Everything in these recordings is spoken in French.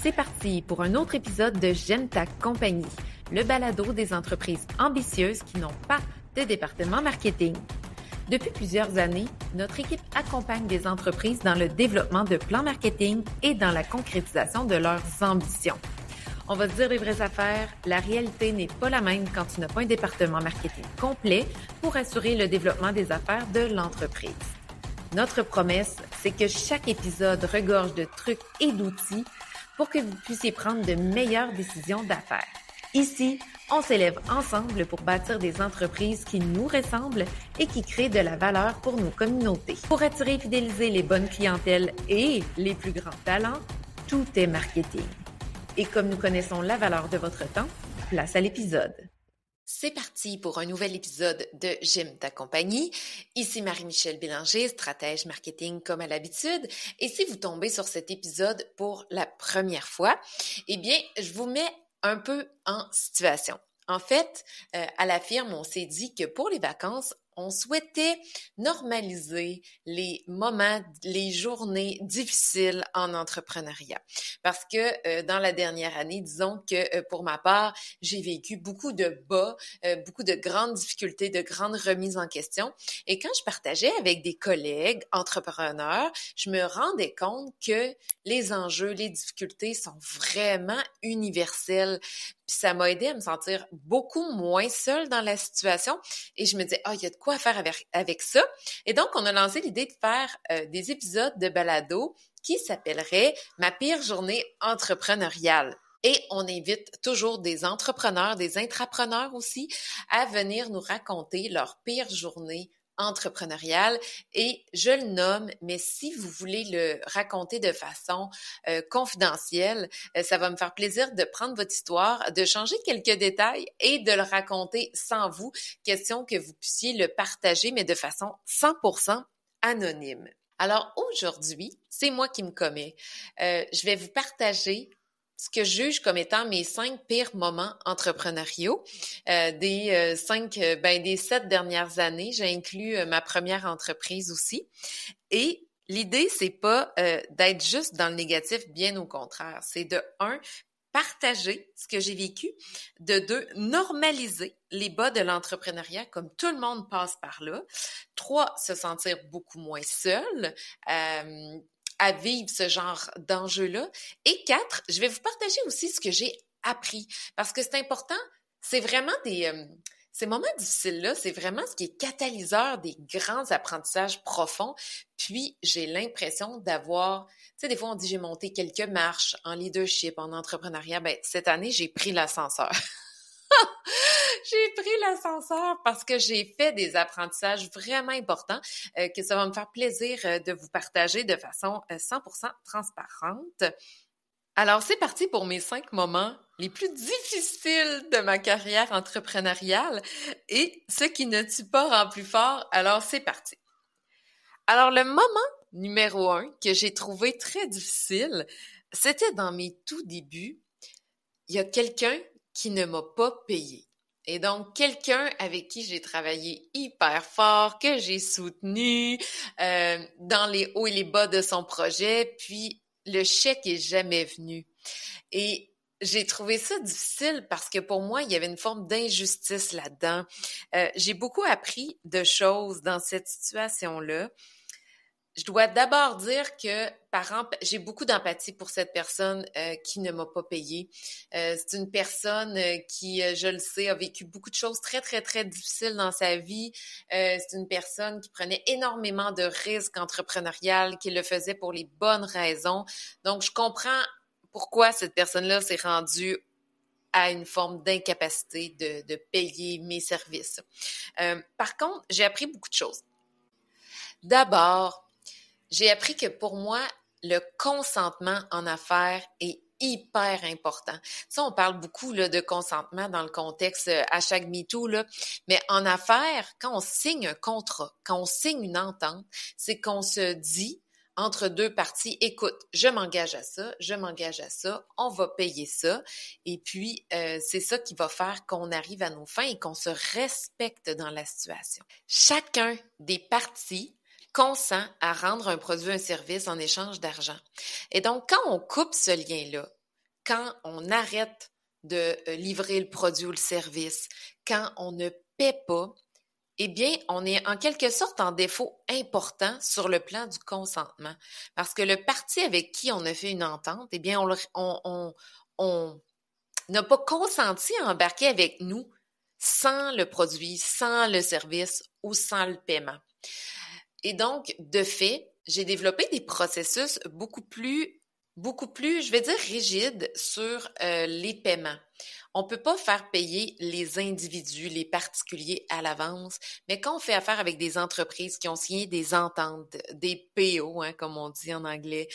C'est parti pour un autre épisode de J'aime ta compagnie, le balado des entreprises ambitieuses qui n'ont pas de département marketing. Depuis plusieurs années, notre équipe accompagne des entreprises dans le développement de plans marketing et dans la concrétisation de leurs ambitions. On va se dire les vraies affaires, la réalité n'est pas la même quand tu n'as pas un département marketing complet pour assurer le développement des affaires de l'entreprise. Notre promesse, c'est que chaque épisode regorge de trucs et d'outils pour que vous puissiez prendre de meilleures décisions d'affaires. Ici, on s'élève ensemble pour bâtir des entreprises qui nous ressemblent et qui créent de la valeur pour nos communautés. Pour attirer et fidéliser les bonnes clientèles et les plus grands talents, tout est marketing. Et comme nous connaissons la valeur de votre temps, place à l'épisode. C'est parti pour un nouvel épisode de J'aime ta compagnie. Ici Marie-Michèle Bélanger, stratège marketing comme à l'habitude. Et si vous tombez sur cet épisode pour la première fois, eh bien, je vous mets un peu en situation. En fait, à la firme, on s'est dit que pour les vacances, on souhaitait normaliser les moments, les journées difficiles en entrepreneuriat. Parce que dans la dernière année, disons que pour ma part, j'ai vécu beaucoup de bas, beaucoup de grandes difficultés, de grandes remises en question. Et quand je partageais avec des collègues entrepreneurs, je me rendais compte que les enjeux, les difficultés sont vraiment universels. Puis ça m'a aidé à me sentir beaucoup moins seule dans la situation. Et je me disais, il y a de quoi faire avec ça. Et donc, on a lancé l'idée de faire des épisodes de balado qui s'appelleraient « Ma pire journée entrepreneuriale ». Et on invite toujours des entrepreneurs, des intrapreneurs aussi, à venir nous raconter leur pire journée entrepreneuriale. Et je le nomme, mais si vous voulez le raconter de façon confidentielle, ça va me faire plaisir de prendre votre histoire, de changer quelques détails et de le raconter sans vous, question que vous puissiez le partager, mais de façon 100% anonyme. Alors aujourd'hui, c'est moi qui me commets. Je vais vous partager ce que je juge comme étant mes 5 pires moments entrepreneuriaux des 7 dernières années. J'ai inclus ma première entreprise aussi. Et l'idée, c'est pas d'être juste dans le négatif, bien au contraire. C'est de 1, partager ce que j'ai vécu, de 2, normaliser les bas de l'entrepreneuriat comme tout le monde passe par là, 3, se sentir beaucoup moins seul, à vivre ce genre d'enjeu-là. Et 4, je vais vous partager aussi ce que j'ai appris. Parce que c'est important, c'est vraiment ces moments difficiles-là, c'est vraiment ce qui est catalyseur des grands apprentissages profonds. Puis, j'ai l'impression d'avoir, tu sais, des fois, on dit j'ai monté quelques marches en leadership, en entrepreneuriat. Ben, cette année, j'ai pris l'ascenseur. J'ai pris l'ascenseur parce que j'ai fait des apprentissages vraiment importants que ça va me faire plaisir de vous partager de façon 100% transparente. Alors, c'est parti pour mes 5 moments les plus difficiles de ma carrière entrepreneuriale et ce qui ne tue pas rend plus fort. Alors, c'est parti. Alors, le moment numéro 1 que j'ai trouvé très difficile, c'était dans mes tout débuts. Il y a quelqu'un qui ne m'a pas payé. Et donc, quelqu'un avec qui j'ai travaillé hyper fort, que j'ai soutenu dans les hauts et les bas de son projet, puis le chèque est jamais venu. Et j'ai trouvé ça difficile parce que pour moi, il y avait une forme d'injustice là-dedans. J'ai beaucoup appris de choses dans cette situation-là. Je dois d'abord dire que, j'ai beaucoup d'empathie pour cette personne qui ne m'a pas payé. C'est une personne qui, je le sais, a vécu beaucoup de choses très, très, très difficiles dans sa vie. C'est une personne qui prenait énormément de risques entrepreneuriales, qui le faisait pour les bonnes raisons. Donc, je comprends pourquoi cette personne-là s'est rendue à une forme d'incapacité de payer mes services. Par contre, j'ai appris beaucoup de choses. D'abord, j'ai appris que pour moi, le consentement en affaires est hyper important. Ça, on parle beaucoup là, de consentement dans le contexte #MeToo, là, mais en affaires, quand on signe un contrat, quand on signe une entente, c'est qu'on se dit entre deux parties, écoute, je m'engage à ça, on va payer ça, et puis c'est ça qui va faire qu'on arrive à nos fins et qu'on se respecte dans la situation. Chacun des parties consent à rendre un produit ou un service en échange d'argent. Et donc, quand on coupe ce lien-là, quand on arrête de livrer le produit ou le service, quand on ne paie pas, eh bien, on est en quelque sorte en défaut important sur le plan du consentement. Parce que le parti avec qui on a fait une entente, eh bien, on n'a pas consenti à embarquer avec nous sans le produit, sans le service ou sans le paiement. Et donc, de fait, j'ai développé des processus beaucoup plus, je vais dire, rigides sur les paiements. On ne peut pas faire payer les individus, les particuliers à l'avance, mais quand on fait affaire avec des entreprises qui ont signé des ententes, des PO, comme on dit en anglais,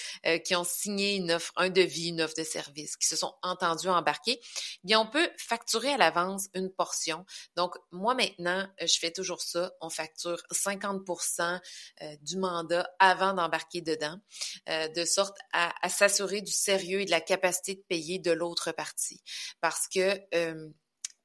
qui ont signé une offre, un devis, une offre de service, qui se sont entendus embarquer, bien on peut facturer à l'avance une portion. Donc, moi maintenant, je fais toujours ça. On facture 50% du mandat avant d'embarquer dedans, de sorte à s'assurer du sérieux et de la capacité de payer de l'autre partie. Parce que tu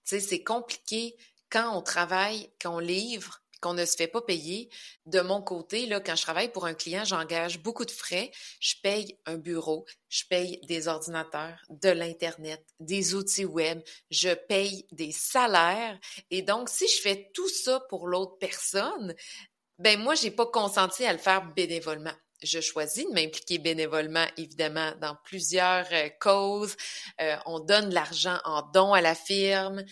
sais, c'est compliqué quand on travaille, quand on livre, qu'on ne se fait pas payer. De mon côté, là, quand je travaille pour un client, j'engage beaucoup de frais. Je paye un bureau, je paye des ordinateurs, de l'Internet, des outils web, je paye des salaires. Et donc, si je fais tout ça pour l'autre personne, ben moi, j'ai pas consenti à le faire bénévolement. Je choisis de m'impliquer bénévolement, évidemment, dans plusieurs causes. On donne de l'argent en don à la firme.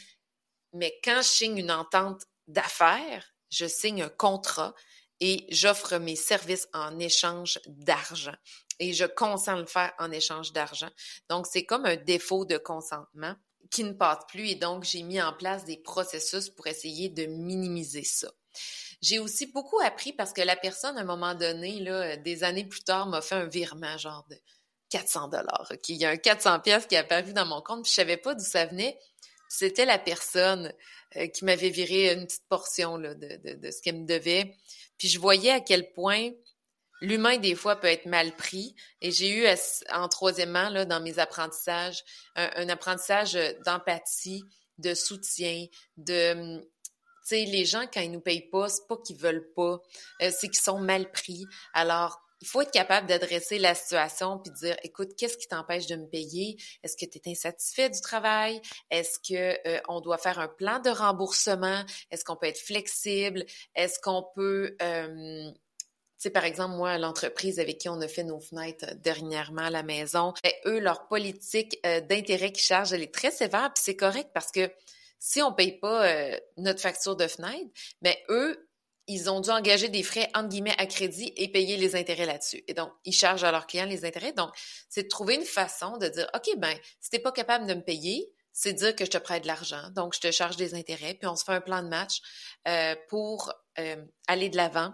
Mais quand je signe une entente d'affaires, je signe un contrat et j'offre mes services en échange d'argent. Et je consens à le faire en échange d'argent. Donc, c'est comme un défaut de consentement qui ne passe plus. Et donc, j'ai mis en place des processus pour essayer de minimiser ça. J'ai aussi beaucoup appris parce que la personne, à un moment donné, là, des années plus tard, m'a fait un virement genre de 400 $. Okay? Il y a un 400 pièces qui est apparu dans mon compte, puis je savais pas d'où ça venait. C'était la personne qui m'avait viré une petite portion là, de ce qu'elle me devait. Puis je voyais à quel point l'humain, des fois, peut être mal pris. Et j'ai eu, en troisièmement, là, dans mes apprentissages, un apprentissage d'empathie, de soutien, de... Tu sais, les gens, quand ils nous payent pas, c'est pas qu'ils veulent pas, c'est qu'ils sont mal pris. Alors, il faut être capable d'adresser la situation puis de dire, écoute, qu'est-ce qui t'empêche de me payer? Est-ce que tu es insatisfait du travail? Est-ce que on doit faire un plan de remboursement? Est-ce qu'on peut être flexible? Est-ce qu'on peut... tu sais, par exemple, moi, l'entreprise avec qui on a fait nos fenêtres dernièrement à la maison, ben, eux, leur politique d'intérêt qu'ils chargent, elle est très sévère, puis c'est correct parce que si on paye pas notre facture de fenêtre, ben eux, ils ont dû engager des frais, entre guillemets, à crédit et payer les intérêts là-dessus. Et donc, ils chargent à leurs clients les intérêts. Donc, c'est de trouver une façon de dire, OK, ben, si t'es pas capable de me payer, c'est dire que je te prête de l'argent. Donc, je te charge des intérêts, puis on se fait un plan de match pour aller de l'avant,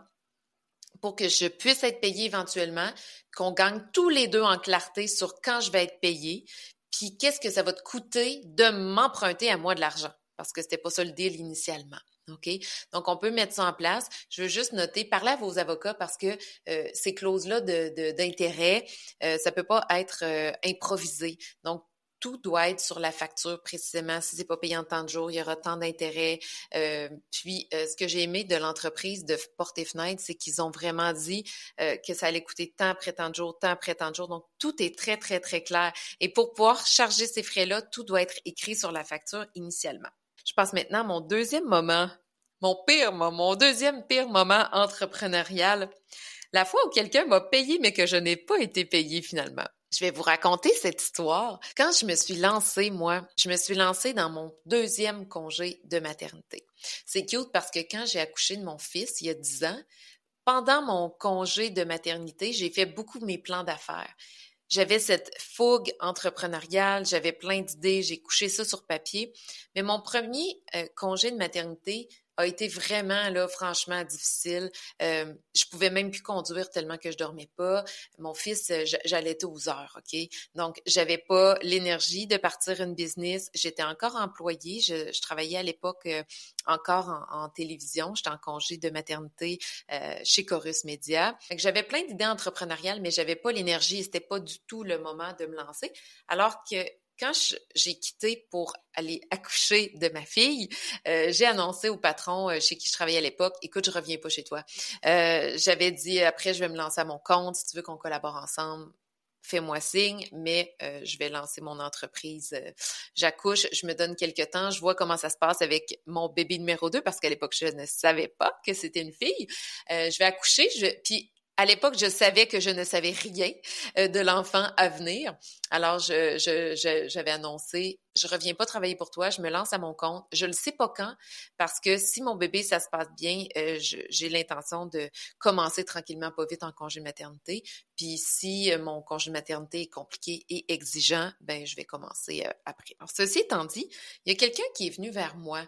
pour que je puisse être payée éventuellement, qu'on gagne tous les deux en clarté sur quand je vais être payée, puis qu'est-ce que ça va te coûter de m'emprunter à moi de l'argent? Parce que c'était pas ça le deal initialement. OK? Donc, on peut mettre ça en place. Je veux juste noter, parlez à vos avocats parce que ces clauses-là d'intérêt, ça peut pas être improvisé. Donc, tout doit être sur la facture précisément. Si c'est pas payé en tant de jours, il y aura tant d'intérêts. Puis, ce que j'ai aimé de l'entreprise de Portes et Fenêtres, c'est qu'ils ont vraiment dit que ça allait coûter tant après tant de jours, tant après tant de jours. Donc, tout est très, très, très clair. Et pour pouvoir charger ces frais-là, tout doit être écrit sur la facture initialement. Je passe maintenant à mon deuxième moment, mon deuxième pire moment entrepreneurial. La fois où quelqu'un m'a payé, mais que je n'ai pas été payée finalement. Je vais vous raconter cette histoire. Quand je me suis lancée, moi, je me suis lancée dans mon deuxième congé de maternité. C'est cute parce que quand j'ai accouché de mon fils, il y a 10 ans, pendant mon congé de maternité, j'ai fait beaucoup de mes plans d'affaires. J'avais cette fougue entrepreneuriale, j'avais plein d'idées, j'ai couché ça sur papier. Mais mon premier congé de maternité a été vraiment, là, franchement, difficile. Je pouvais même plus conduire tellement que je dormais pas. Mon fils, j'allaitais aux heures, OK? Donc, j'avais pas l'énergie de partir une business. J'étais encore employée. Je travaillais à l'époque encore en télévision. J'étais en congé de maternité chez Chorus Média. J'avais plein d'idées entrepreneuriales, mais j'avais pas l'énergie et c'était pas du tout le moment de me lancer. Alors que quand j'ai quitté pour aller accoucher de ma fille, j'ai annoncé au patron chez qui je travaillais à l'époque, écoute, je reviens pas chez toi. J'avais dit, après, je vais me lancer à mon compte, si tu veux qu'on collabore ensemble. fais-moi signe, mais je vais lancer mon entreprise. J'accouche, je me donne quelques temps, je vois comment ça se passe avec mon bébé numéro 2 parce qu'à l'époque, je ne savais pas que c'était une fille. Je vais accoucher, puis à l'époque, je savais que je ne savais rien de l'enfant à venir. Alors, j'avais annoncé, je reviens pas travailler pour toi, je me lance à mon compte. Je ne sais pas quand, parce que si mon bébé, ça se passe bien, j'ai l'intention de commencer tranquillement, pas vite en congé maternité. Puis si mon congé maternité est compliqué et exigeant, ben je vais commencer après. Alors, ceci étant dit, il y a quelqu'un qui est venu vers moi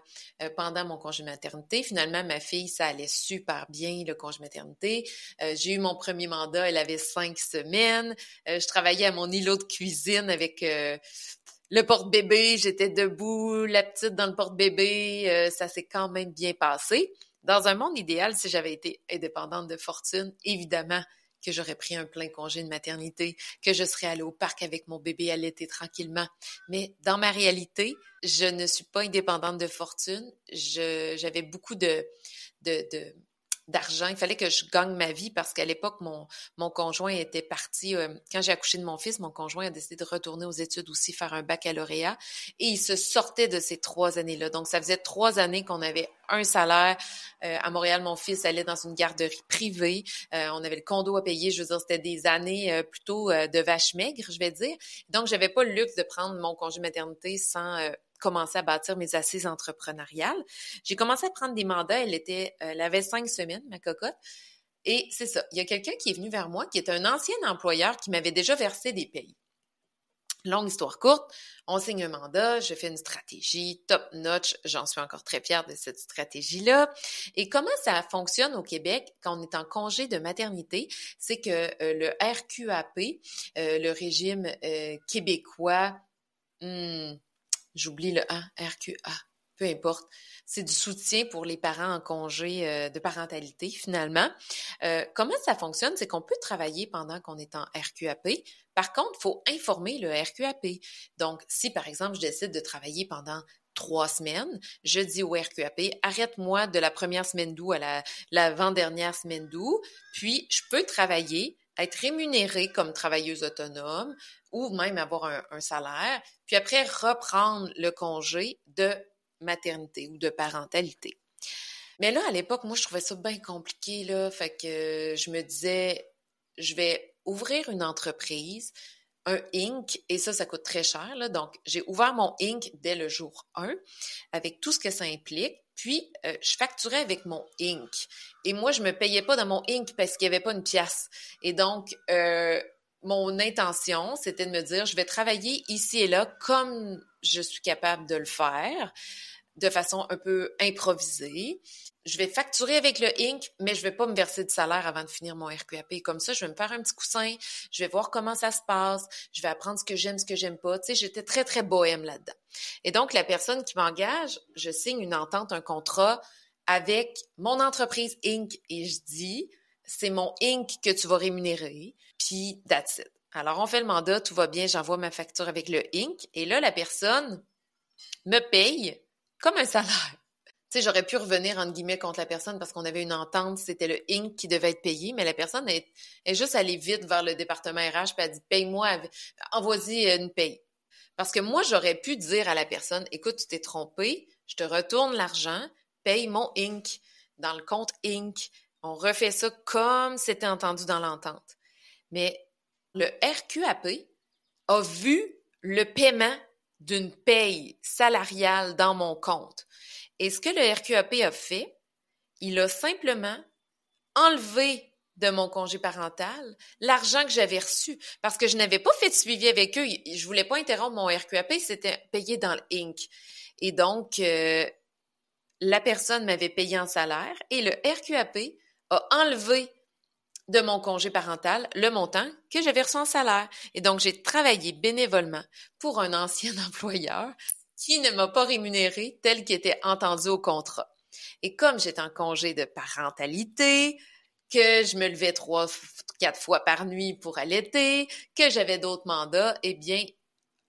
pendant mon congé maternité. Finalement, ma fille, ça allait super bien, le congé maternité. J'ai eu mon premier mandat, elle avait 5 semaines. Je travaillais à mon îlot de cuisine avec le porte-bébé. J'étais debout, la petite dans le porte-bébé. Ça s'est quand même bien passé. Dans un monde idéal, si j'avais été indépendante de fortune, évidemment que j'aurais pris un plein congé de maternité, que je serais allée au parc avec mon bébé à l'été tranquillement. Mais dans ma réalité, je ne suis pas indépendante de fortune. J'avais beaucoup d'argent. Il fallait que je gagne ma vie parce qu'à l'époque, mon conjoint était parti. Quand j'ai accouché de mon fils, mon conjoint a décidé de retourner aux études aussi, faire un baccalauréat. Et il se sortait de ces 3 années-là. Donc, ça faisait 3 années qu'on avait un salaire. À Montréal, mon fils allait dans une garderie privée. On avait le condo à payer. Je veux dire, c'était des années plutôt de vache maigre, je vais dire. Donc, j'avais pas le luxe de prendre mon congé maternité sans commencer à bâtir mes assises entrepreneuriales. J'ai commencé à prendre des mandats. Elle avait 5 semaines, ma cocotte. Et c'est ça. Il y a quelqu'un qui est venu vers moi, qui est un ancien employeur qui m'avait déjà versé des payes. Longue histoire courte, on signe un mandat, je fais une stratégie top notch, j'en suis encore très fière de cette stratégie-là. Et comment ça fonctionne au Québec quand on est en congé de maternité, c'est que le RQAP, le régime québécois, j'oublie le A, RQA, peu importe. C'est du soutien pour les parents en congé de parentalité, finalement. Comment ça fonctionne? C'est qu'on peut travailler pendant qu'on est en RQAP. Par contre, il faut informer le RQAP. Donc, si, par exemple, je décide de travailler pendant 3 semaines, je dis au RQAP, arrête-moi de la première semaine d'août à l'avant-dernière semaine d'août, puis je peux travailler, être rémunérée comme travailleuse autonome ou même avoir un salaire, puis après reprendre le congé de maternité ou de parentalité. Mais là, à l'époque, moi, je trouvais ça bien compliqué, là. Fait que je me disais, je vais ouvrir une entreprise, un Inc., et ça coûte très cher, là. Donc, j'ai ouvert mon Inc. dès le jour 1, avec tout ce que ça implique. Puis, je facturais avec mon Inc. Et moi, je me payais pas dans mon Inc. parce qu'il y avait pas une pièce. Et donc, mon intention, c'était de me dire, je vais travailler ici et là comme je suis capable de le faire, de façon un peu improvisée. Je vais facturer avec le Inc., mais je vais pas me verser de salaire avant de finir mon RQAP. Comme ça, je vais me faire un petit coussin, je vais voir comment ça se passe, je vais apprendre ce que j'aime pas. Tu sais, j'étais très, très bohème là-dedans. Et donc, la personne qui m'engage, je signe une entente, un contrat avec mon entreprise Inc. Et je dis, c'est mon Inc. que tu vas rémunérer, puis that's it. Alors, on fait le mandat, tout va bien, j'envoie ma facture avec le Inc. Et là, la personne me paye comme un salaire. Tu sais, j'aurais pu revenir, entre guillemets, contre la personne parce qu'on avait une entente, c'était le Inc. qui devait être payé, mais la personne est juste allée vite vers le département RH puis elle dit « Paye-moi, envoie-y une paye. » Parce que moi, j'aurais pu dire à la personne « Écoute, tu t'es trompé, je te retourne l'argent, paye mon Inc. dans le compte Inc. » On refait ça comme c'était entendu dans l'entente. Mais le RQAP a vu le paiement d'une paye salariale dans mon compte. Et ce que le RQAP a fait, il a simplement enlevé de mon congé parental l'argent que j'avais reçu parce que je n'avais pas fait de suivi avec eux. Je voulais pas interrompre mon RQAP, c'était payé dans le Inc. Et donc, la personne m'avait payé en salaire et le RQAP a enlevé de mon congé parental le montant que j'avais reçu en salaire. Et donc, j'ai travaillé bénévolement pour un ancien employeur qui ne m'a pas rémunéré tel qu'il était entendu au contrat. Et comme j'étais en congé de parentalité, que je me levais 3-4 fois par nuit pour allaiter, que j'avais d'autres mandats, eh bien,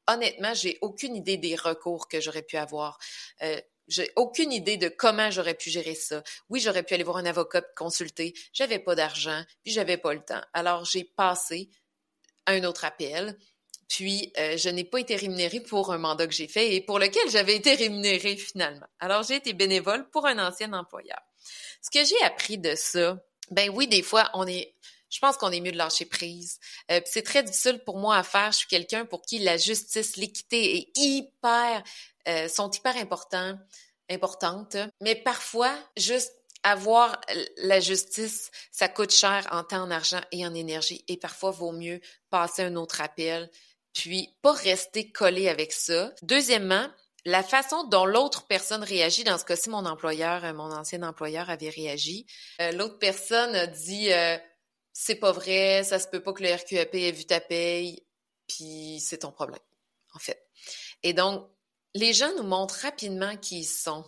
honnêtement, j'ai aucune idée des recours que j'aurais pu avoir. J'ai aucune idée de comment j'aurais pu gérer ça. Oui, j'aurais pu aller voir un avocat et consulter. J'avais pas d'argent, puis j'avais pas le temps. Alors, j'ai passé à un autre appel. Puis, je n'ai pas été rémunérée pour un mandat que j'ai fait et pour lequel j'avais été rémunérée finalement. Alors, j'ai été bénévole pour un ancien employeur. Ce que j'ai appris de ça, ben oui, des fois, je pense qu'on est mieux de lâcher prise. Puis c'est très difficile pour moi à faire. Je suis quelqu'un pour qui la justice, l'équité sont hyper importantes. Mais parfois, juste avoir la justice, ça coûte cher en temps, en argent et en énergie. Et parfois, vaut mieux passer un autre appel, puis pas rester collé avec ça. Deuxièmement, la façon dont l'autre personne réagit, dans ce cas-ci, mon ancien employeur avait réagi. L'autre personne a dit c'est pas vrai, ça se peut pas que le RQAP ait vu ta paye, puis c'est ton problème, en fait. Et donc, les gens nous montrent rapidement qui ils sont.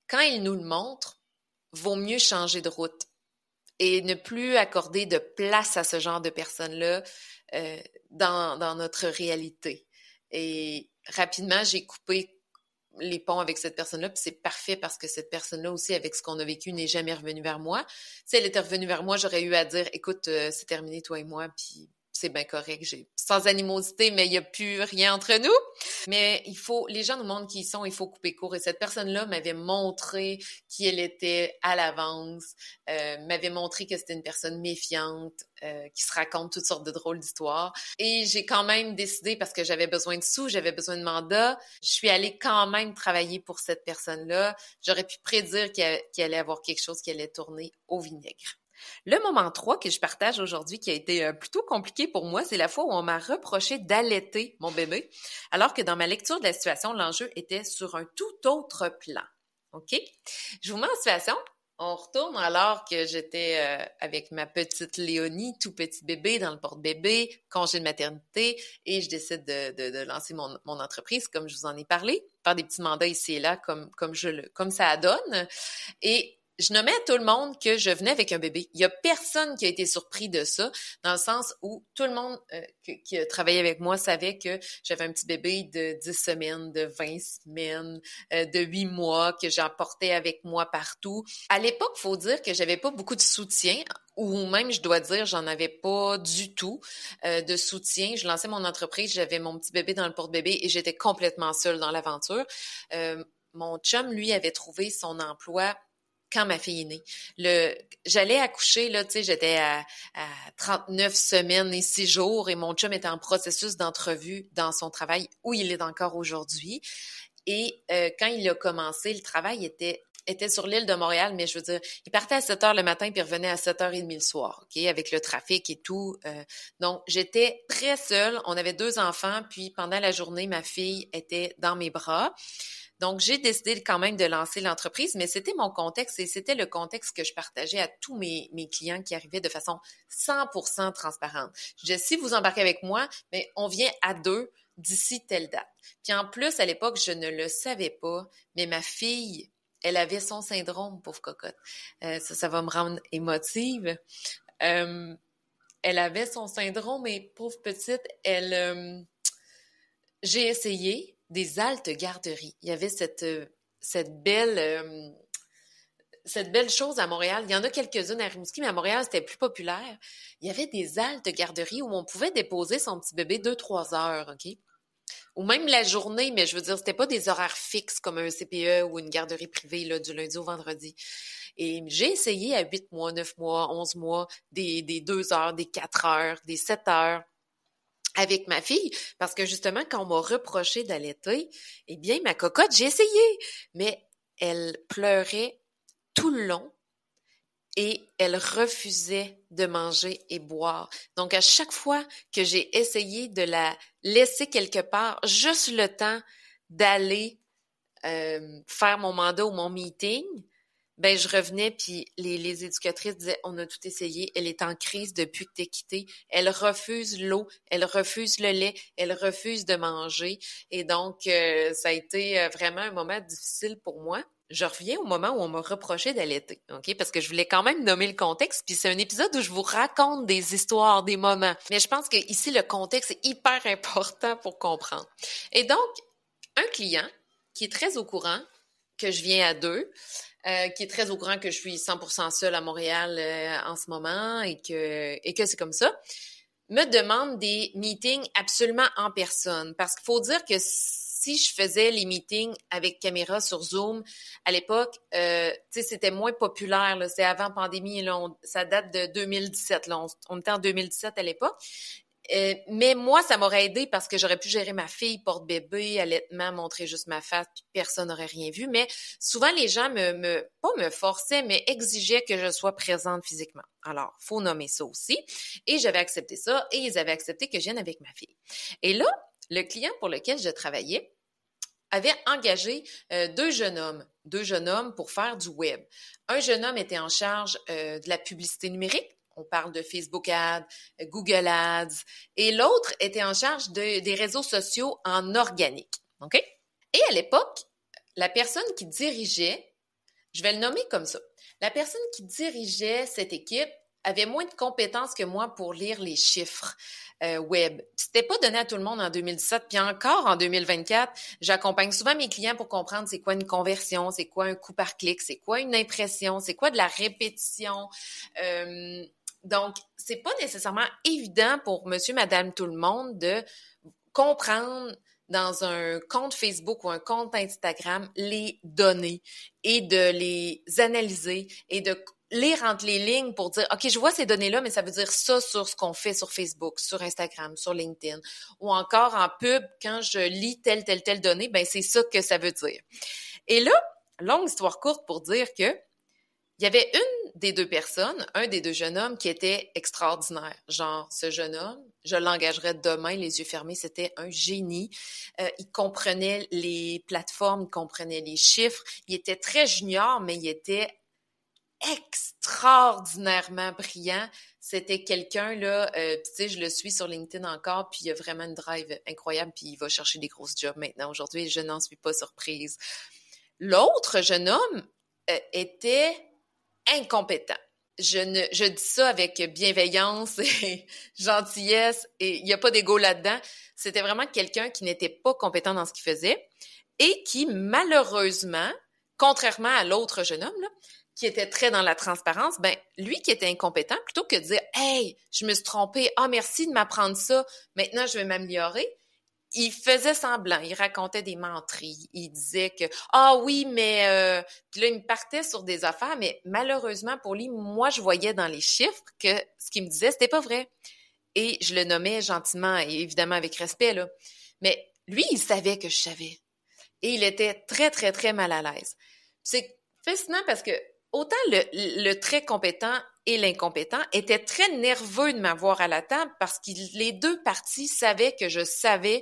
Quand ils nous le montrent, vaut mieux changer de route et ne plus accorder de place à ce genre de personnes-là dans notre réalité. Et rapidement, j'ai coupé les ponts avec cette personne-là, puis c'est parfait parce que cette personne-là aussi, avec ce qu'on a vécu, n'est jamais revenue vers moi. Si elle était revenue vers moi, j'aurais eu à dire, écoute, c'est terminé, toi et moi, puis c'est bien correct, j'ai sans animosité, mais il n'y a plus rien entre nous. Mais les gens nous montrent qui ils sont, il faut couper court. Et cette personne-là m'avait montré qui elle était à l'avance, m'avait montré que c'était une personne méfiante, qui se raconte toutes sortes de drôles d'histoires. Et j'ai quand même décidé, parce que j'avais besoin de sous, j'avais besoin de mandat, je suis allée quand même travailler pour cette personne-là. J'aurais pu prédire qu'il allait avoir quelque chose qui allait tourner au vinaigre. Le moment 3 que je partage aujourd'hui, qui a été plutôt compliqué pour moi, c'est la fois où on m'a reproché d'allaiter mon bébé, alors que dans ma lecture de la situation, l'enjeu était sur un tout autre plan. OK? Je vous mets en situation. On retourne alors que j'étais avec ma petite Léonie, tout petit bébé, dans le porte-bébé, congé de maternité, et je décide de lancer mon entreprise, comme je vous en ai parlé, faire des petits mandats ici et là, comme ça donne. Et je nommais à tout le monde que je venais avec un bébé. Il y a personne qui a été surpris de ça, dans le sens où tout le monde qui a travaillé avec moi savait que j'avais un petit bébé de 10 semaines, de 20 semaines, de 8 mois, que j'emportais avec moi partout. À l'époque, il faut dire que j'avais pas beaucoup de soutien, ou même, je dois dire, j'en avais pas du tout de soutien. Je lançais mon entreprise, j'avais mon petit bébé dans le porte-bébé et j'étais complètement seule dans l'aventure. Mon chum, lui, avait trouvé son emploi quand ma fille est née. J'allais accoucher, là, tu sais, j'étais à 39 semaines et 6 jours et mon chum était en processus d'entrevue dans son travail où il est encore aujourd'hui. Et quand il a commencé, le travail était sur l'île de Montréal, mais je veux dire, il partait à 7 heures le matin puis il revenait à 7h30 le soir, OK, avec le trafic et tout. Donc, j'étais très seule. On avait 2 enfants, puis pendant la journée, ma fille était dans mes bras. Donc, j'ai décidé quand même de lancer l'entreprise, mais c'était mon contexte et c'était le contexte que je partageais à tous mes clients qui arrivaient de façon 100% transparente. Je disais, si vous embarquez avec moi, mais on vient à 2 d'ici telle date. Puis en plus, à l'époque, je ne le savais pas, mais ma fille, elle avait son syndrome, pauvre cocotte. Ça va me rendre émotive. Elle avait son syndrome et pauvre petite, j'ai essayé des haltes garderies. Il y avait cette belle chose à Montréal. Il y en a quelques-unes à Rimouski, mais à Montréal, c'était plus populaire. Il y avait des haltes garderies où on pouvait déposer son petit bébé 2-3 heures, OK? Ou même la journée, mais je veux dire, c'était pas des horaires fixes comme un CPE ou une garderie privée là, du lundi au vendredi. Et j'ai essayé à 8 mois, 9 mois, 11 mois, des 2 heures, des 4 heures, des 7 heures avec ma fille, parce que justement, quand on m'a reproché d'allaiter, eh bien, ma cocotte, j'ai essayé, mais elle pleurait tout le long et elle refusait de manger et boire. Donc, à chaque fois que j'ai essayé de la laisser quelque part, juste le temps d'aller faire mon mandat ou mon meeting, ben je revenais puis les éducatrices disaient on a tout essayé, elle est en crise depuis que t'es quitté, elle refuse l'eau, elle refuse le lait, elle refuse de manger et donc ça a été vraiment un moment difficile pour moi. Je reviens au moment où on m'a reproché d'allaiter, OK? Parce que je voulais quand même nommer le contexte, puis c'est un épisode où je vous raconte des histoires, des moments. Mais je pense que ici le contexte est hyper important pour comprendre. Et donc, un client qui est très au courant que je viens à 2, qui est très au courant que je suis 100% seule à Montréal en ce moment et que c'est comme ça, me demandent des meetings absolument en personne. Parce qu'il faut dire que si je faisais les meetings avec caméra sur Zoom, à l'époque, tu sais, c'était moins populaire, là. C'est avant pandémie, là. Ça date de 2017, là. On était en 2017 à l'époque. Mais moi, ça m'aurait aidé parce que j'aurais pu gérer ma fille, porte-bébé, allaitement, montrer juste ma face, puis personne n'aurait rien vu. Mais souvent, les gens pas me forçaient, mais exigeaient que je sois présente physiquement. Alors, faut nommer ça aussi. Et j'avais accepté ça, et ils avaient accepté que je vienne avec ma fille. Et là, le client pour lequel je travaillais avait engagé deux jeunes hommes pour faire du web. Un jeune homme était en charge de la publicité numérique. On parle de Facebook Ads, Google Ads. Et l'autre était en charge des réseaux sociaux en organique. OK? Et à l'époque, la personne qui dirigeait, je vais le nommer comme ça, la personne qui dirigeait cette équipe avait moins de compétences que moi pour lire les chiffres web. C'était pas donné à tout le monde en 2017, puis encore en 2024, j'accompagne souvent mes clients pour comprendre c'est quoi une conversion, c'est quoi un coût par clic, c'est quoi une impression, c'est quoi de la répétition. Donc, c'est pas nécessairement évident pour monsieur, madame, tout le monde de comprendre dans un compte Facebook ou un compte Instagram les données et de les analyser et de lire entre les lignes pour dire, OK, je vois ces données-là, mais ça veut dire ça sur ce qu'on fait sur Facebook, sur Instagram, sur LinkedIn. Ou encore en pub, quand je lis telle donnée, ben c'est ça que ça veut dire. Et là, longue histoire courte pour dire que il y avait une des deux personnes, un des deux jeunes hommes qui était extraordinaire. Genre, ce jeune homme, je l'engagerais demain, les yeux fermés, c'était un génie. Il comprenait les plateformes, il comprenait les chiffres. Il était très junior, mais il était extraordinairement brillant. C'était quelqu'un, là, tu sais, je le suis sur LinkedIn encore, puis il a vraiment une drive incroyable, puis il va chercher des grosses jobs maintenant. Aujourd'hui, je n'en suis pas surprise. L'autre jeune homme était incompétent. Je dis ça avec bienveillance et gentillesse et il n'y a pas d'ego là-dedans. C'était vraiment quelqu'un qui n'était pas compétent dans ce qu'il faisait et qui, malheureusement, contrairement à l'autre jeune homme, là, qui était très dans la transparence, ben lui qui était incompétent, plutôt que de dire « Hey, je me suis trompé, merci de m'apprendre ça, maintenant je vais m'améliorer », il faisait semblant, il racontait des menteries, il disait que ah oui mais puis là il me partait sur des affaires, mais malheureusement pour lui, moi je voyais dans les chiffres que ce qu'il me disait c'était pas vrai et je le nommais gentiment et évidemment avec respect là, mais lui il savait que je savais et il était très très très mal à l'aise. C'est fascinant parce que autant le très compétent et l'incompétent étaient très nerveux de m'avoir à la table parce que les deux parties savaient que je savais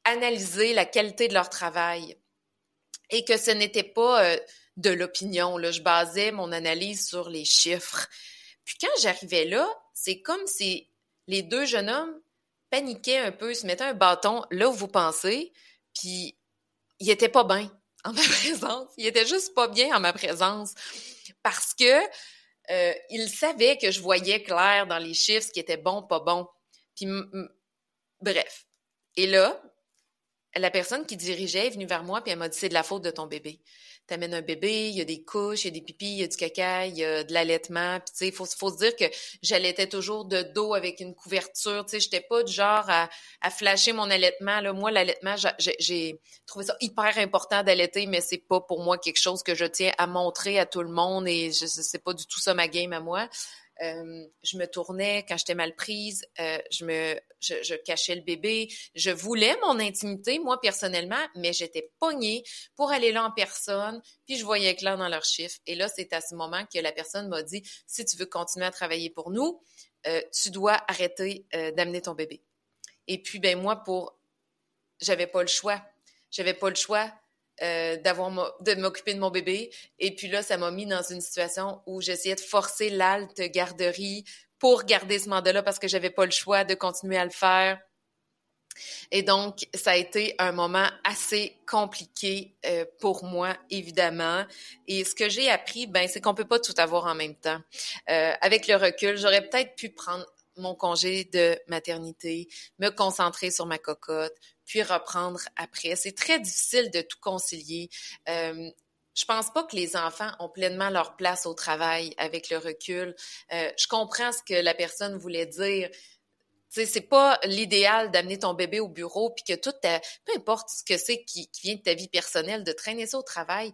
analyser la qualité de leur travail et que ce n'était pas de l'opinion. Là. Je basais mon analyse sur les chiffres. Puis quand j'arrivais là, c'est comme si les deux jeunes hommes paniquaient un peu, se mettaient un bâton là où vous pensez, puis ils étaient pas bien en ma présence. Ils étaient juste pas bien en ma présence parce que ils savaient que je voyais clair dans les chiffres ce qui était bon, pas bon. Puis bref. Et là, la personne qui dirigeait est venue vers moi puis elle m'a dit « C'est de la faute de ton bébé. T'amènes un bébé, il y a des couches, il y a des pipis, il y a du caca, il y a de l'allaitement. » Puis tu sais, faut se dire que j'allaitais toujours de dos avec une couverture. Tu sais, j'étais pas du genre à flasher mon allaitement. Là. Moi, l'allaitement, j'ai trouvé ça hyper important d'allaiter, mais c'est pas pour moi quelque chose que je tiens à montrer à tout le monde et c'est pas du tout ça ma game à moi. Je me tournais quand j'étais mal prise, je cachais le bébé, je voulais mon intimité, moi personnellement, mais j'étais pognée pour aller là en personne, puis je voyais clair dans leurs chiffres. Et là, c'est à ce moment que la personne m'a dit, si tu veux continuer à travailler pour nous, tu dois arrêter d'amener ton bébé. Et puis, ben moi, j'avais pas le choix. De m'occuper de mon bébé. Et puis là, ça m'a mis dans une situation où j'essayais de forcer l'halte garderie pour garder ce mandat-là parce que j'avais pas le choix de continuer à le faire. Et donc, ça a été un moment assez compliqué pour moi, évidemment. Et ce que j'ai appris, ben, c'est qu'on peut pas tout avoir en même temps. Avec le recul, j'aurais peut-être pu prendre mon congé de maternité, me concentrer sur ma cocotte, puis reprendre après. C'est très difficile de tout concilier. Je pense pas que les enfants ont pleinement leur place au travail avec le recul. Je comprends ce que la personne voulait dire. Tu sais, c'est pas l'idéal d'amener ton bébé au bureau puis que peu importe ce que c'est qui vient de ta vie personnelle, de traîner ça au travail,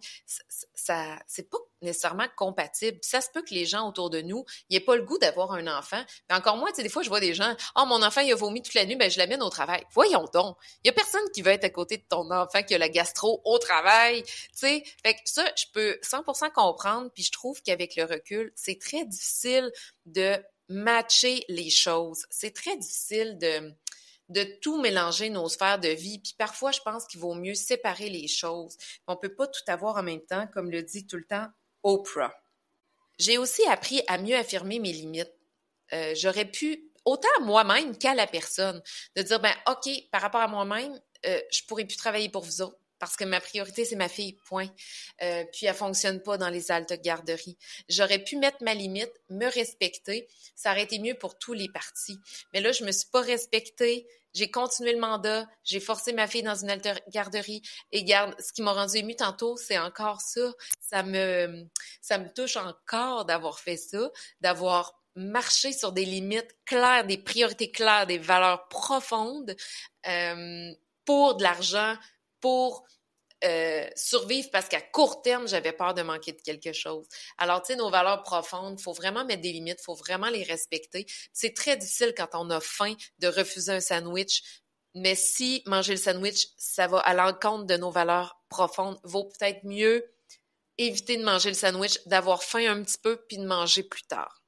c'est pas nécessairement compatible. Puis ça se peut que les gens autour de nous, ils aient pas le goût d'avoir un enfant. Mais encore moins, tu sais, des fois, je vois des gens, oh, mon enfant, il a vomi toute la nuit, ben, je l'amène au travail. Voyons donc. Il y a personne qui veut être à côté de ton enfant qui a la gastro au travail. Tu sais, fait que ça, je peux 100% comprendre. Puis je trouve qu'avec le recul, c'est très difficile de matcher les choses. C'est très difficile de tout mélanger nos sphères de vie. Puis parfois, je pense qu'il vaut mieux séparer les choses. On peut pas tout avoir en même temps, comme le dit tout le temps Oprah. J'ai aussi appris à mieux affirmer mes limites. J'aurais pu, autant à moi-même qu'à la personne, de dire, ben OK, par rapport à moi-même, je pourrais plus travailler pour vous autres. Parce que ma priorité, c'est ma fille, point. Puis elle fonctionne pas dans les haltes garderies. J'aurais pu mettre ma limite, me respecter. Ça aurait été mieux pour tous les partis. Mais là, je me suis pas respectée. J'ai continué le mandat. J'ai forcé ma fille dans une halte garderie. Et garde, ce qui m'a rendu émue tantôt, c'est encore ça. Ça me touche encore d'avoir fait ça, d'avoir marché sur des limites claires, des priorités claires, des valeurs profondes pour de l'argent, pour survivre parce qu'à court terme, j'avais peur de manquer de quelque chose. Alors, tu sais, nos valeurs profondes, il faut vraiment mettre des limites, il faut vraiment les respecter. C'est très difficile quand on a faim de refuser un sandwich, mais si manger le sandwich, ça va à l'encontre de nos valeurs profondes, vaut peut-être mieux éviter de manger le sandwich, d'avoir faim un petit peu, puis de manger plus tard.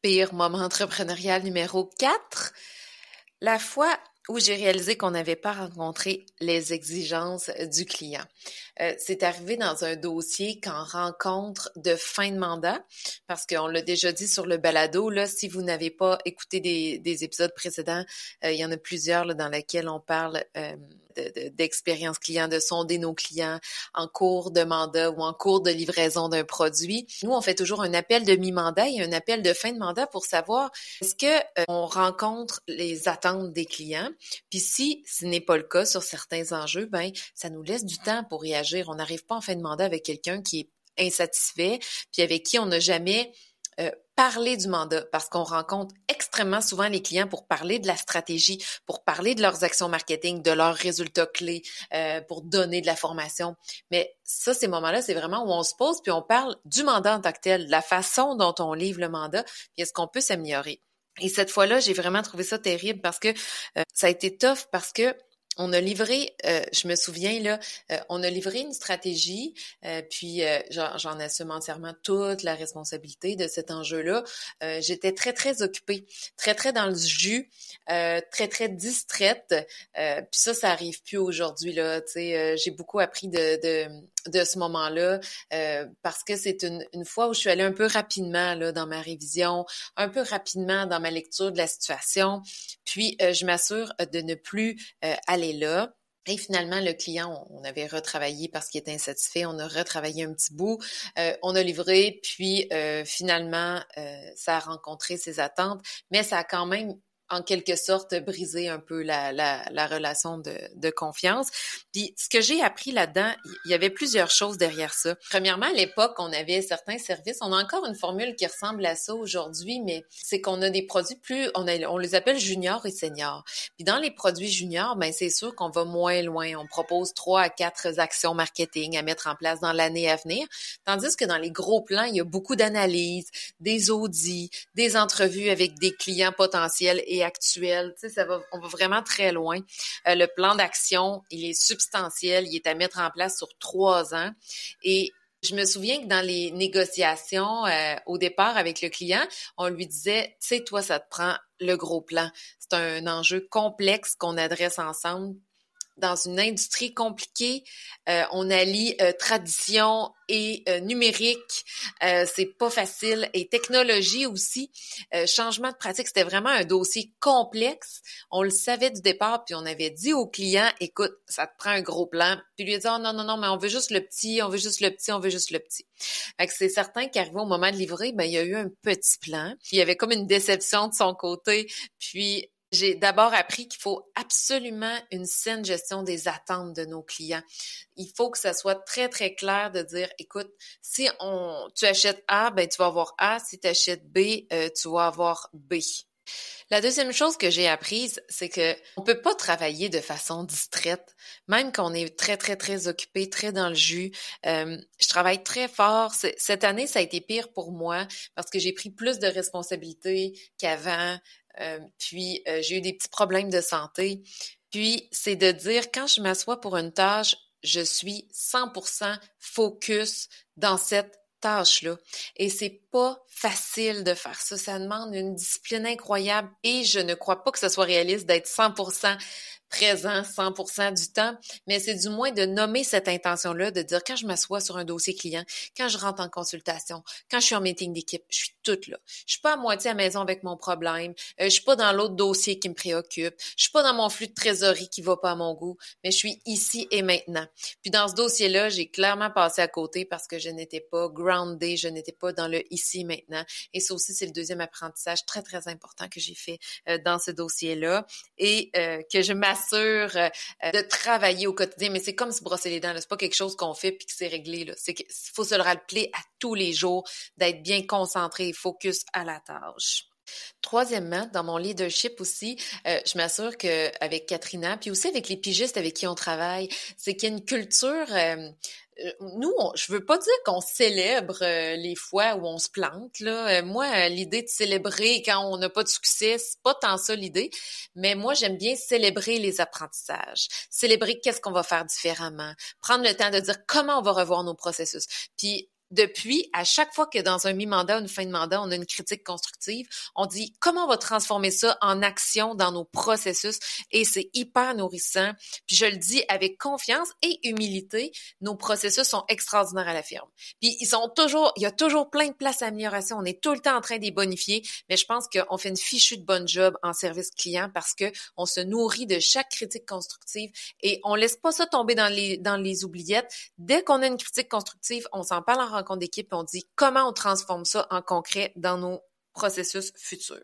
Pire moment entrepreneurial numéro 4, la fois où j'ai réalisé qu'on n'avait pas rencontré les exigences du client. C'est arrivé dans un dossier qu'en rencontre de fin de mandat, parce qu'on l'a déjà dit sur le balado, là, si vous n'avez pas écouté des épisodes précédents, il y en a plusieurs là, dans lesquels on parle d'expérience client, de sonder nos clients en cours de mandat ou en cours de livraison d'un produit. Nous, on fait toujours un appel de mi-mandat et un appel de fin de mandat pour savoir est-ce que on rencontre les attentes des clients. Puis si ce n'est pas le cas sur certains enjeux, ben ça nous laisse du temps pour réagir. On n'arrive pas en fin de mandat avec quelqu'un qui est insatisfait, puis avec qui on n'a jamais parlé du mandat, parce qu'on rencontre extrêmement souvent les clients pour parler de la stratégie, pour parler de leurs actions marketing, de leurs résultats clés, pour donner de la formation. Mais ça, ces moments-là, c'est vraiment où on se pose puis on parle du mandat en tant que tel, de la façon dont on livre le mandat, puis est-ce qu'on peut s'améliorer. Et cette fois-là, j'ai vraiment trouvé ça terrible parce que ça a été tough parce que on a livré, je me souviens là, on a livré une stratégie, puis j'en assume entièrement toute la responsabilité de cet enjeu-là. J'étais très très occupée, très très dans le jus, très très distraite. Puis ça arrive plus aujourd'hui là. Tu sais, j'ai beaucoup appris de ce moment-là parce que c'est une fois où je suis allée un peu rapidement là dans ma révision, un peu rapidement dans ma lecture de la situation, puis je m'assure de ne plus aller là. Et finalement, le client, on avait retravaillé parce qu'il était insatisfait, on a retravaillé un petit bout, on a livré, puis finalement, ça a rencontré ses attentes, mais ça a quand même en quelque sorte briser un peu la relation de confiance. Puis ce que j'ai appris là-dedans, il y avait plusieurs choses derrière ça. Premièrement, à l'époque, on avait certains services. On a encore une formule qui ressemble à ça aujourd'hui, mais c'est qu'on a des produits on les appelle juniors et seniors. Puis dans les produits juniors, ben c'est sûr qu'on va moins loin. On propose 3 à 4 actions marketing à mettre en place dans l'année à venir. Tandis que dans les gros plans, il y a beaucoup d'analyses, des audits, des entrevues avec des clients potentiels et actuel, tu sais, on va vraiment très loin. Le plan d'action, il est substantiel, il est à mettre en place sur 3 ans. Et je me souviens que dans les négociations, au départ avec le client, on lui disait, tu sais, toi, ça te prend le gros plan. C'est un enjeu complexe qu'on adresse ensemble. Dans une industrie compliquée, on allie tradition et numérique, c'est pas facile, et technologie aussi, changement de pratique, c'était vraiment un dossier complexe. On le savait du départ, puis on avait dit au client, écoute, ça te prend un gros plan, puis lui a dit, oh non, mais on veut juste le petit, on veut juste le petit, on veut juste le petit. Fait que c'est certain qu'arrivé au moment de livrer, ben il y a eu un petit plan, puis il y avait comme une déception de son côté, puis j'ai d'abord appris qu'il faut absolument une saine gestion des attentes de nos clients. Il faut que ça soit très, très clair de dire, écoute, si tu achètes A, ben tu vas avoir A. Si tu achètes B, tu vas avoir B. La deuxième chose que j'ai apprise, c'est que on peut pas travailler de façon distraite, même quand on est très, très, très occupé, très dans le jus. Je travaille très fort. Cette année, ça a été pire pour moi parce que j'ai pris plus de responsabilités qu'avant. Puis, j'ai eu des petits problèmes de santé. Puis, c'est de dire, quand je m'assois pour une tâche, je suis 100% focus dans cette tâche-là. Et c'est pas facile de faire ça. Ça demande une discipline incroyable et je ne crois pas que ce soit réaliste d'être 100% présent 100% du temps, mais c'est du moins de nommer cette intention-là, de dire quand je m'assois sur un dossier client, quand je rentre en consultation, quand je suis en meeting d'équipe, je suis toute là. Je suis pas à moitié à la maison avec mon problème, je suis pas dans l'autre dossier qui me préoccupe, je suis pas dans mon flux de trésorerie qui va pas à mon goût, mais je suis ici et maintenant. Puis dans ce dossier-là, j'ai clairement passé à côté parce que je n'étais pas groundée, je n'étais pas dans le ici et maintenant. Et ça aussi, c'est le deuxième apprentissage très, très important que j'ai fait dans ce dossier-là et que je m'assure de travailler au quotidien, mais c'est comme se brosser les dents, là. C'est pas quelque chose qu'on fait puis que c'est réglé, là. C'est qu'il faut se le rappeler à tous les jours, d'être bien concentré et focus à la tâche. Troisièmement, dans mon leadership aussi, je m'assure qu'avec Katrina, puis aussi avec les pigistes avec qui on travaille, c'est qu'il y a une culture. Nous, je veux pas dire qu'on célèbre les fois où on se plante, là. Moi, l'idée de célébrer quand on n'a pas de succès, c'est pas tant ça l'idée, mais moi, j'aime bien célébrer les apprentissages, célébrer qu'est-ce qu'on va faire différemment, prendre le temps de dire comment on va revoir nos processus. Puis depuis, à chaque fois que dans un mi-mandat ou une fin de mandat, on a une critique constructive, on dit comment on va transformer ça en action dans nos processus et c'est hyper nourrissant. Puis je le dis avec confiance et humilité, nos processus sont extraordinaires à la firme. Puis il y a toujours plein de places d'amélioration. On est tout le temps en train de les bonifier, mais je pense qu'on fait une fichue de bonne job en service client parce que on se nourrit de chaque critique constructive et on laisse pas ça tomber dans les oubliettes. Dès qu'on a une critique constructive, on s'en parle en rencontre d'équipe et on dit comment on transforme ça en concret dans nos processus futurs.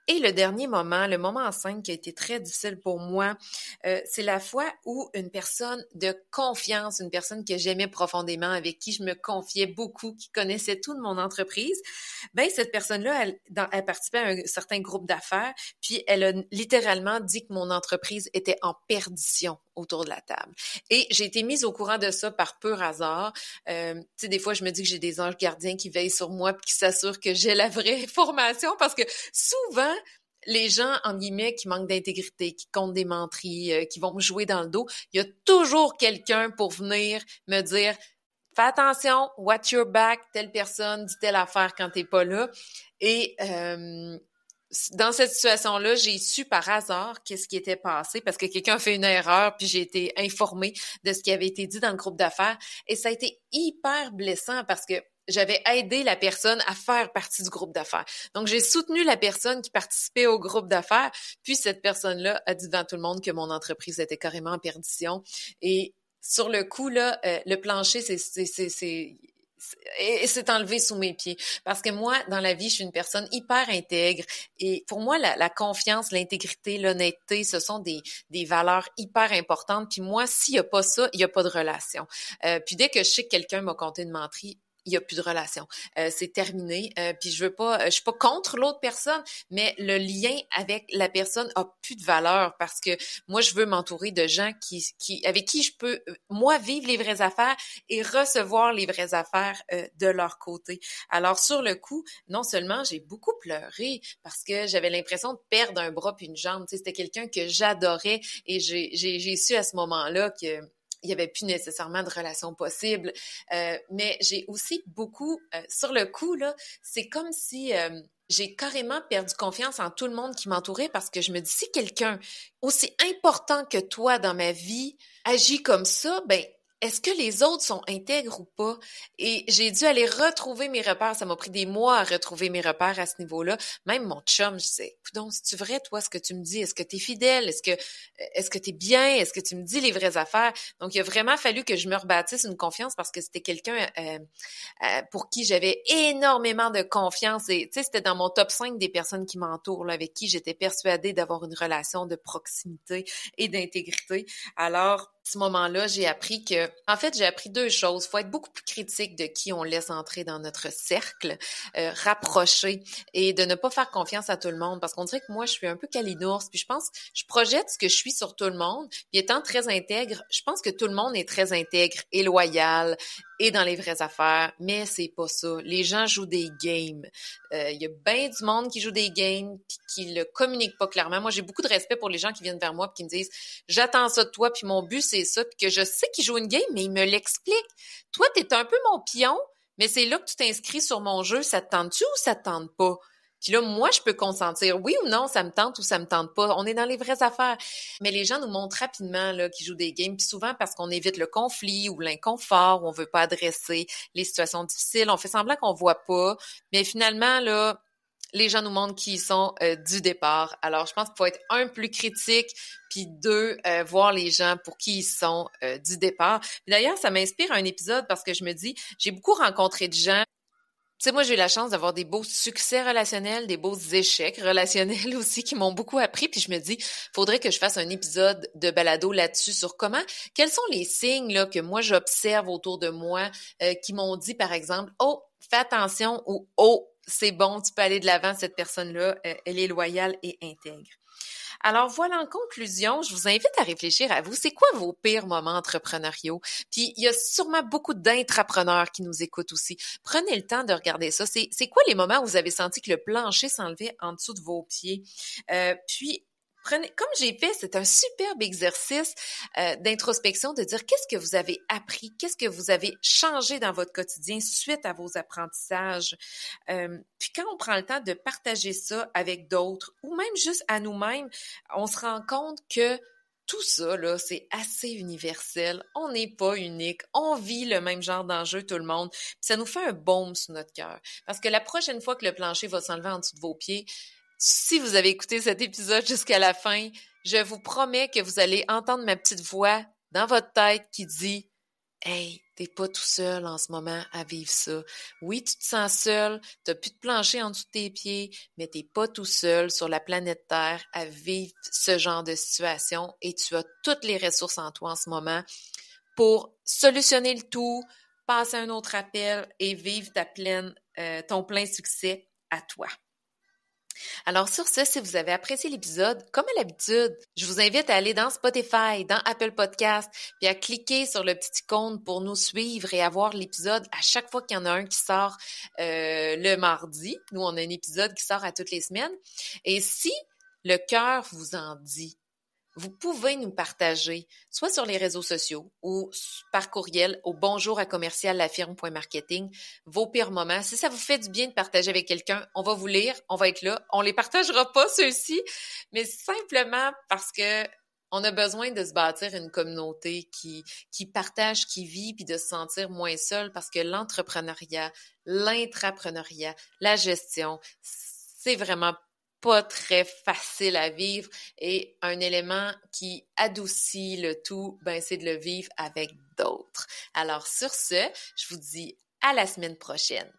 Et le dernier moment, le moment en scène qui a été très difficile pour moi, c'est la fois où une personne de confiance, une personne que j'aimais profondément, avec qui je me confiais beaucoup, qui connaissait tout de mon entreprise, ben cette personne-là, elle participait à un certain groupe d'affaires, puis elle a littéralement dit que mon entreprise était en perdition autour de la table. Et j'ai été mise au courant de ça par pur hasard. Tu sais, des fois, je me dis que j'ai des anges gardiens qui veillent sur moi puis qui s'assurent que j'ai la vraie information parce que souvent, les gens, en guillemets, qui manquent d'intégrité, qui comptent des menteries, qui vont me jouer dans le dos, il y a toujours quelqu'un pour venir me dire « Fais attention, watch your back, telle personne dit telle affaire quand t'es pas là. » Et dans cette situation-là, j'ai su par hasard qu'est-ce qui était passé parce que quelqu'un a fait une erreur puis j'ai été informée de ce qui avait été dit dans le groupe d'affaires et ça a été hyper blessant parce que j'avais aidé la personne à faire partie du groupe d'affaires. Donc, j'ai soutenu la personne qui participait au groupe d'affaires, puis cette personne-là a dit devant tout le monde que mon entreprise était carrément en perdition. Et sur le coup, là, le plancher, c'est enlevé sous mes pieds. Parce que moi, dans la vie, je suis une personne hyper intègre. Et pour moi, la confiance, l'intégrité, l'honnêteté, ce sont des valeurs hyper importantes. Puis moi, s'il n'y a pas ça, il n'y a pas de relation. Puis dès que je sais que quelqu'un m'a conté une menterie, il y a plus de relation. C'est terminé. Puis je suis pas contre l'autre personne, mais le lien avec la personne a plus de valeur parce que moi, je veux m'entourer de gens avec qui je peux, moi, vivre les vraies affaires et recevoir les vraies affaires de leur côté. Alors, sur le coup, non seulement j'ai beaucoup pleuré parce que j'avais l'impression de perdre un bras puis une jambe. Tu sais, c'était quelqu'un que j'adorais et j'ai su à ce moment-là que il n'y avait plus nécessairement de relation possible. Mais j'ai aussi beaucoup, sur le coup, là, c'est comme si j'ai carrément perdu confiance en tout le monde qui m'entourait parce que je me dis, si quelqu'un aussi important que toi dans ma vie agit comme ça, ben est-ce que les autres sont intègres ou pas? Et j'ai dû aller retrouver mes repères. Ça m'a pris des mois à retrouver mes repères à ce niveau-là. Même mon chum, je sais, donc c'est-tu vrai, toi, ce que tu me dis? Est-ce que t'es fidèle? Est-ce que t'es bien? Est-ce que tu me dis les vraies affaires? Donc, il a vraiment fallu que je me rebâtisse une confiance parce que c'était quelqu'un pour qui j'avais énormément de confiance. Et tu sais, c'était dans mon top 5 des personnes qui m'entourent, là, avec qui j'étais persuadée d'avoir une relation de proximité et d'intégrité. Alors, à ce moment-là, j'ai appris que en fait, j'ai appris 2 choses. Il faut être beaucoup plus critique de qui on laisse entrer dans notre cercle, rapprocher et de ne pas faire confiance à tout le monde parce qu'on dirait que moi, je suis un peu calinours puis je pense, je projette ce que je suis sur tout le monde puis étant très intègre, je pense que tout le monde est très intègre et loyal et dans les vraies affaires, mais c'est pas ça. Les gens jouent des games. Il y a bien du monde qui joue des games puis qui le communiquent pas clairement. Moi, j'ai beaucoup de respect pour les gens qui viennent vers moi puis qui me disent « J'attends ça de toi, puis mon but, c'est ça. » Puis que je sais qu'ils jouent une game, mais ils me l'expliquent. Toi, t'es un peu mon pion, mais c'est là que tu t'inscris sur mon jeu. Ça te tente-tu ou ça te tente pas? Puis là, moi, je peux consentir. Oui ou non, ça me tente ou ça me tente pas. On est dans les vraies affaires. Mais les gens nous montrent rapidement là qu'ils jouent des games, puis souvent parce qu'on évite le conflit ou l'inconfort, ou on veut pas adresser les situations difficiles. On fait semblant qu'on voit pas. Mais finalement, là, les gens nous montrent qui ils sont du départ. Alors, je pense qu'il faut être un, plus critique, puis 2, voir les gens pour qui ils sont du départ. Puis d'ailleurs, ça m'inspire un épisode parce que je me dis, j'ai beaucoup rencontré de gens. Tu sais, moi, j'ai eu la chance d'avoir des beaux succès relationnels, des beaux échecs relationnels aussi qui m'ont beaucoup appris. Puis je me dis, faudrait que je fasse un épisode de balado là-dessus sur quels sont les signes là que moi j'observe autour de moi qui m'ont dit, par exemple, oh, fais attention ou oh, c'est bon, tu peux aller de l'avant, cette personne-là, elle est loyale et intègre. Alors voilà, en conclusion, je vous invite à réfléchir à vous. C'est quoi vos pires moments entrepreneuriaux? Puis il y a sûrement beaucoup d'intrapreneurs qui nous écoutent aussi. Prenez le temps de regarder ça. C'est quoi les moments où vous avez senti que le plancher s'enlevait en dessous de vos pieds? Puis comme j'ai fait, c'est un superbe exercice d'introspection, de dire qu'est-ce que vous avez appris, qu'est-ce que vous avez changé dans votre quotidien suite à vos apprentissages. Puis quand on prend le temps de partager ça avec d'autres ou même juste à nous-mêmes, on se rend compte que tout ça, là, c'est assez universel. On n'est pas unique. On vit le même genre d'enjeu, tout le monde. Puis ça nous fait un baume sous notre cœur. Parce que la prochaine fois que le plancher va s'enlever en dessous de vos pieds, si vous avez écouté cet épisode jusqu'à la fin, je vous promets que vous allez entendre ma petite voix dans votre tête qui dit « Hey, t'es pas tout seul en ce moment à vivre ça. Oui, tu te sens seul, t'as plus de plancher en dessous de tes pieds, mais t'es pas tout seul sur la planète Terre à vivre ce genre de situation et tu as toutes les ressources en toi en ce moment pour solutionner le tout, passer un autre appel et vivre ton plein succès à toi. » Alors sur ce, si vous avez apprécié l'épisode, comme à l'habitude, je vous invite à aller dans Spotify, dans Apple Podcast, puis à cliquer sur le petit icône pour nous suivre et avoir l'épisode à chaque fois qu'il y en a un qui sort le mardi. Nous, on a un épisode qui sort à toutes les semaines. Et si le cœur vous en dit, vous pouvez nous partager, soit sur les réseaux sociaux ou par courriel au bonjour@commerciallafirme.marketing, vos pires moments. Si ça vous fait du bien de partager avec quelqu'un, on va vous lire, on va être là. On les partagera pas, ceux-ci, mais simplement parce que on a besoin de se bâtir une communauté qui partage, qui vit, puis de se sentir moins seul parce que l'entrepreneuriat, l'intrapreneuriat, la gestion, c'est vraiment pas très facile à vivre et un élément qui adoucit le tout, c'est de le vivre avec d'autres. Alors sur ce, je vous dis à la semaine prochaine.